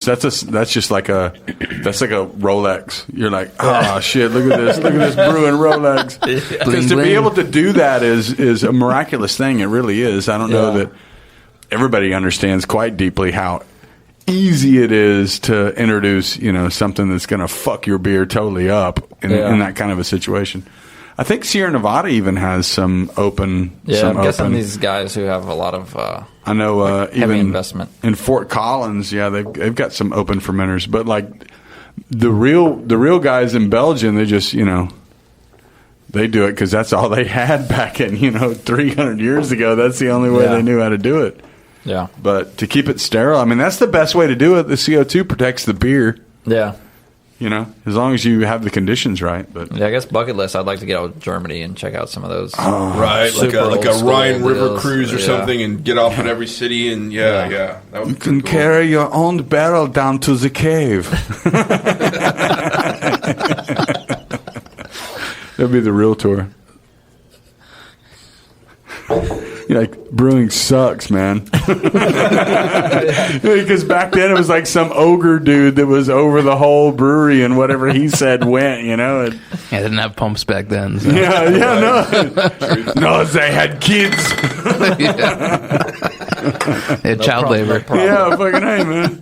That's just like a Rolex. You're like, oh shit, look at this brewing Rolex. Because to be able to do that is a miraculous thing. It really is. I don't know that everybody understands quite deeply how easy it is to introduce, something that's going to fuck your beer totally up in that kind of a situation. I think Sierra Nevada even has some open. Yeah, I'm guessing these guys who have a lot of I know heavy even investment in Fort Collins. Yeah, they've got some open fermenters, but like the real guys in Belgium, they just they do it because that's all they had back in 300 years ago. That's the only way they knew how to do it. Yeah, but to keep it sterile, I mean that's the best way to do it. The CO2 protects the beer. Yeah. As long as you have the conditions right. But yeah, I guess bucket list. I'd like to get out to Germany and check out some of those. Right, like a Rhine River cruise or something, and get off in every city. And that would you can carry your own barrel down to the cave. That'd be the real tour. Like, brewing sucks, man. Because back then it was like some ogre dude that was over the whole brewery, and whatever he said went, They didn't have pumps back then. So. No, they had kids. They had child labor. Yeah, fucking hey, man.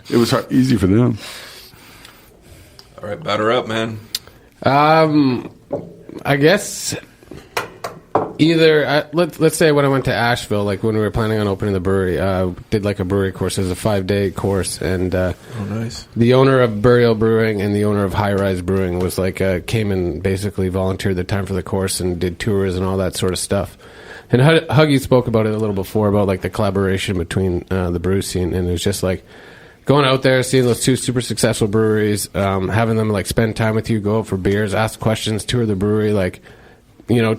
It was easy for them. All right, batter up, man. I guess either let's say when I went to Asheville, like when we were planning on opening the brewery, did like a brewery course. It was a 5-day course, and nice. The owner of Burial Brewing and the owner of High Rise Brewing was like came and basically volunteered the time for the course and did tours and all that sort of stuff. And Huggy spoke about it a little before about like the collaboration between the brew scene, and it was just like going out there, seeing those two super successful breweries, having them like spend time with you, go out for beers, ask questions, tour the brewery, like,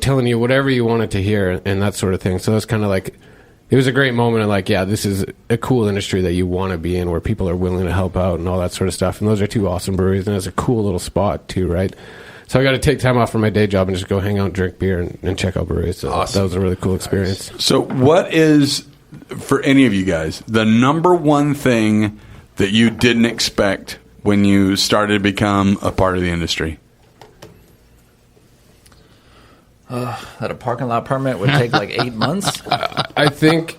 telling you whatever you wanted to hear and that sort of thing. So it's kind of like, it was a great moment of like, yeah, this is a cool industry that you want to be in, where people are willing to help out and all that sort of stuff. And those are two awesome breweries, and it's a cool little spot too, right? So I got to take time off from my day job and just go hang out and drink beer and check out breweries. So awesome. That was a really cool experience. So what is, for any of you guys, the number one thing that you didn't expect when you started to become a part of the industry? That a parking lot permit would take like 8 months. I think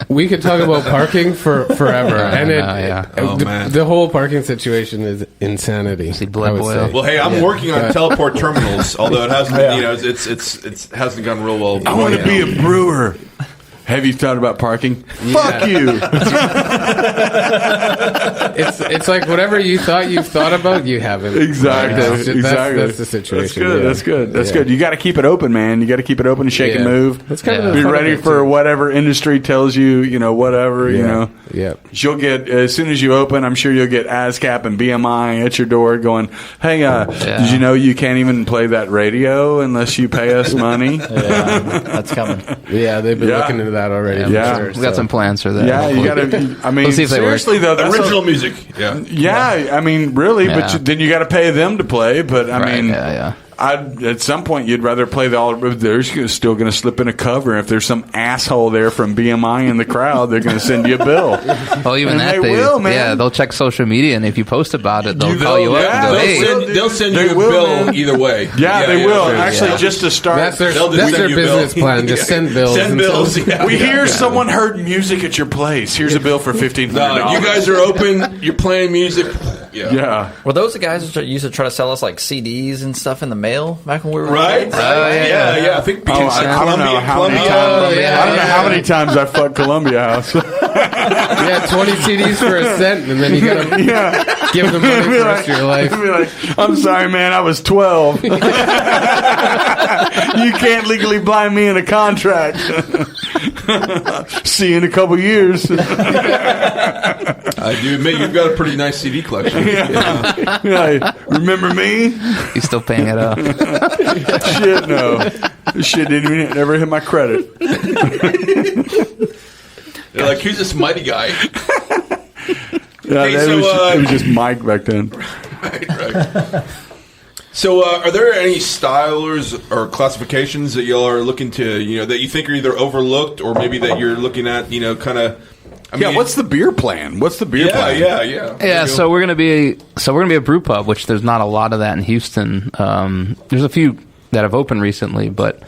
we could talk about parking forever. And the whole parking situation is insanity. I would say. Well, hey, I'm working on teleport terminals, although it hasn't, it hasn't gone real well. I want to be a brewer. Have you thought about parking? Fuck you. It's like whatever you thought you've thought about, you haven't. Exactly. That's the situation. That's good. That's good. You got to keep it open, man. You got to keep it open and shake and move. That's kind of be ready for whatever industry tells you, whatever, Yeah. You'll get, as soon as you open, I'm sure you'll get ASCAP and BMI at your door going, hey, did you know you can't even play that radio unless you pay us money? Yeah, that's coming. Yeah, they've been looking into that already. Yeah. Sure, we got some plans for that. Yeah, you got to, I mean, seriously, though. Original music. Yeah, I mean, really, but then you got to pay them to play, but I mean... at some point, you'd rather play they're still going to slip in a cover. If there's some asshole there from BMI in the crowd, they're going to send you a bill. Well, even and they will, man. Yeah, they'll check social media, and if you post about it, they'll call you up and go, hey. They'll send you a bill either way. Yeah, they will. Actually, just to start. That's their business plan. Just send bills. Send bills. We hear someone heard music at your place. Here's a bill for $1,500. You guys are open. You're playing music. Yeah. Were those the guys that used to try to sell us like CDs and stuff in the mail back when we were right? Yeah. I think I don't know how many times I fucked Columbia House. 20 CDs for a cent, and then you gotta give them money for the rest of your life. Be like, I'm sorry, man, I was 12. You can't legally blind me in a contract. See you in a couple years. I do admit you've got a pretty nice CD collection. Yeah. Remember me? He's still paying it up. Shit, no. This shit didn't even ever hit my credit. They're like, who's this mighty guy? Yeah, it was just Mike back then. Right. So, are there any styles or classifications that y'all are looking to, that you think are either overlooked or maybe that you're looking at, kind of, what's the beer plan? What's the beer plan? Yeah, so we're gonna be a brew pub, which there's not a lot of that in Houston. There's a few that have opened recently, but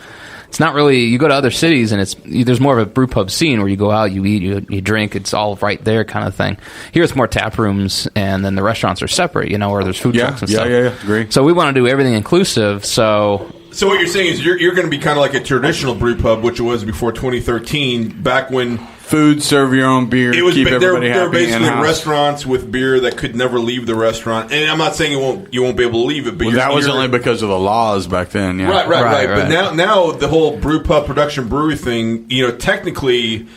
it's not really. You go to other cities and there's more of a brew pub scene where you go out, you eat, you drink. It's all right there, kind of thing. Here it's more tap rooms, and then the restaurants are separate, or there's food trucks and stuff. Yeah, agree. So we want to do everything inclusive. So what you're saying is you're going to be kind of like a traditional brew pub, which it was before 2013, back when food, serve your own beer, keep everybody happy. They're basically in-house. restaurants with beer that could never leave the restaurant. And I'm not saying you won't be able to leave it, but that was only because of the laws back then. Yeah. Right. But now the whole brew pub production brewery thing, technically,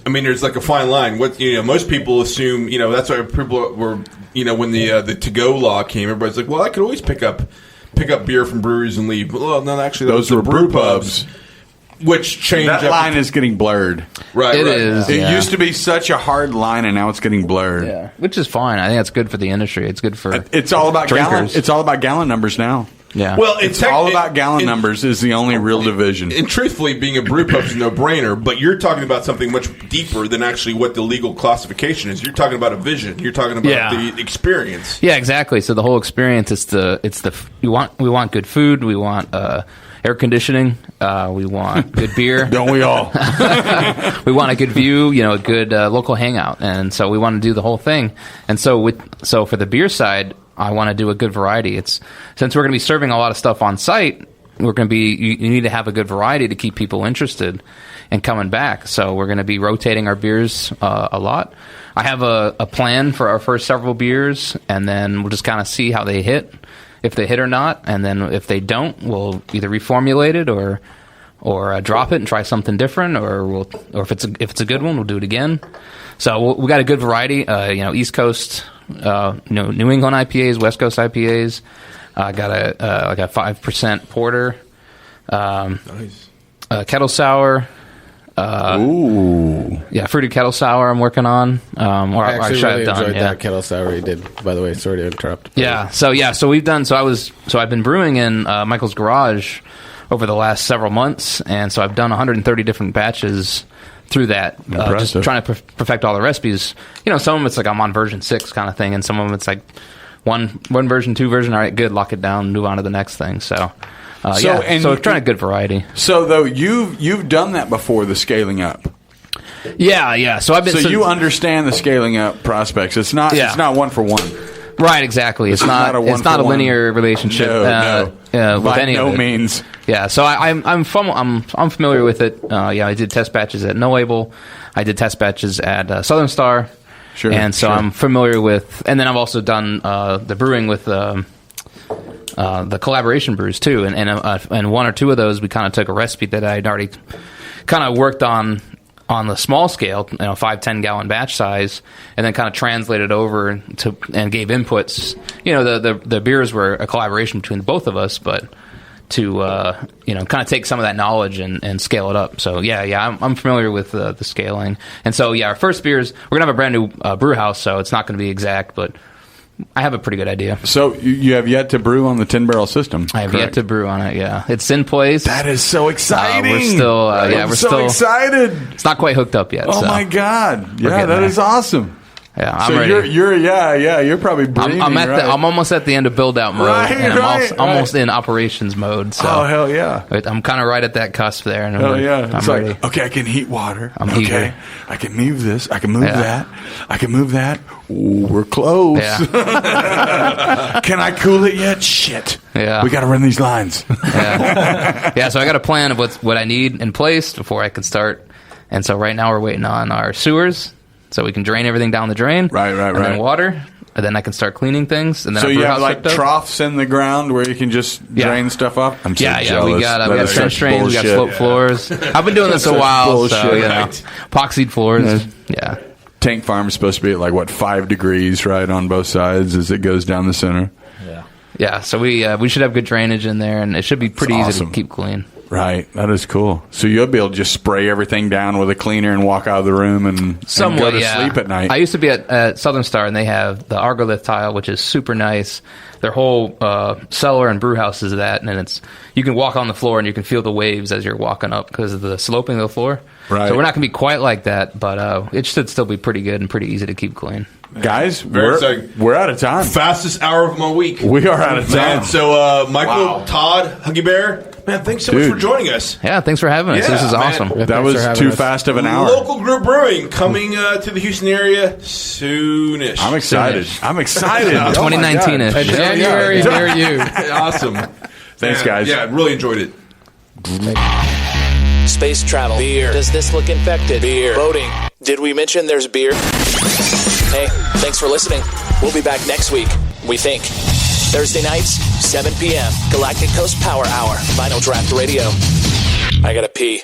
I mean, there's like a fine line. What most people assume, that's why people were, when the to-go law came, everybody's like, well, I could always pick up beer from breweries and leave. Well, no, actually, those were brew pubs. Which changed. That line is getting blurred. Right, it is. It used to be such a hard line, and now it's getting blurred. Yeah, which is fine. I think that's good for the industry. It's good for it's all about drinkers. gallon. It's all about gallon numbers now. Yeah. Well, it's all about gallon numbers is the only real division. And truthfully, being a brew pub is a no-brainer, but you're talking about something much deeper than actually what the legal classification is. You're talking about a vision. You're talking about the experience. Yeah, exactly. So the whole experience we want good food, we want air conditioning, we want good beer. Don't we all? We want a good view, a good local hangout, and so we want to do the whole thing. And so for the beer side, I want to do a good variety. Since we're going to be serving a lot of stuff on site, we're going to be you need to have a good variety to keep people interested and coming back. So we're going to be rotating our beers a lot. I have a plan for our first several beers, and then we'll just kind of see how they hit, if they hit or not, and then if they don't, we'll either reformulate it or drop it and try something different, or if it's a good one, we'll do it again. So we got a good variety. East Coast, New England IPAs, West Coast IPAs. I got a 5% porter, Nice. Kettle sour. Fruited kettle sour. I'm working on. I actually really enjoyed that kettle sour you did. By the way, sorry to interrupt. Yeah. So we've done. So I've been brewing in Michael's garage over the last several months, and so I've done 130 different batches through that, just trying to perfect all the recipes. Some of them it's like I'm on version 6 kind of thing, and some of them it's like one version, 2 version. All right, good, lock it down, move on to the next thing. So trying a good variety. So though you've done that before, the scaling up. Yeah. So I've been. So you understand the scaling up prospects. It's not one for one. Right, exactly. It's not a linear relationship. No. With By any no of it. means. Yeah, so I'm familiar with it. I did test batches at No Label. I did test batches at Southern Star. Sure. And so I'm familiar with. And then I've also done the brewing with the collaboration brews too. And one or two of those we kind of took a recipe that I'd already kind of worked on the small scale, 5-10 gallon batch size, and then kind of translated over to and gave inputs. The beers were a collaboration between both of us, but to kind of take some of that knowledge and scale it up. So I'm familiar with the scaling. And so our first beers, we're gonna have a brand new brew house, so it's not going to be exact, but I have a pretty good idea. So you have yet to brew on the 10-barrel system? I have yet to brew on it. Yeah, it's in place. That is so exciting. We're still, we're still excited. It's not quite hooked up yet. Oh my god! Yeah, that is awesome. Yeah, I'm ready. You're probably breathing. I'm almost at the end of build out mode, and I'm almost in operations mode. So hell yeah! I'm kind of right at that cusp there. And I'm ready. Like, okay, I can heat water. Heating. I can move this. I can move that. I can move that. Ooh, we're close. Yeah. Can I cool it yet? Shit. Yeah. We got to run these lines. Yeah. So I got a plan of what I need in place before I can start. And so right now we're waiting on our sewers, so we can drain everything down the drain. Right. And then water. And then I can start cleaning things. And then so you have like troughs in the ground where you can just drain stuff off? I'm so jealous. We got trench drains, we got slope floors. I've been doing this a while, so epoxied floors. Yeah. Tank farm is supposed to be at like 5 degrees, right, on both sides as it goes down the center. Yeah. So we should have good drainage in there, and it should be pretty easy to keep clean. Right. That is cool. So you'll be able to just spray everything down with a cleaner and walk out of the room and go to sleep at night. I used to be at Southern Star, and they have the Argolith tile, which is super nice. Their whole cellar and brew house is that, and you can walk on the floor and you can feel the waves as you're walking up because of the sloping of the floor. Right. So we're not going to be quite like that, but it should still be pretty good and pretty easy to keep clean. Guys, we're out of time. Fastest hour of my week. We are out of time. Man, so, Michael, Todd, Huggy Bear, man, thanks so much for joining us. Yeah, thanks for having us. This is awesome. That was too fast of an hour. Local Group Brewing coming to the Houston area soonish. I'm excited. 2019-ish. January near you. Awesome. Thanks, guys. Yeah, really enjoyed it. Space travel. Beer. Does this look infected? Beer. Voting. Did we mention there's beer? Hey, thanks for listening. We'll be back next week, we think. Thursday nights, 7 p.m. Galactic Coast Power Hour. Vinyl Draft Radio. I gotta pee.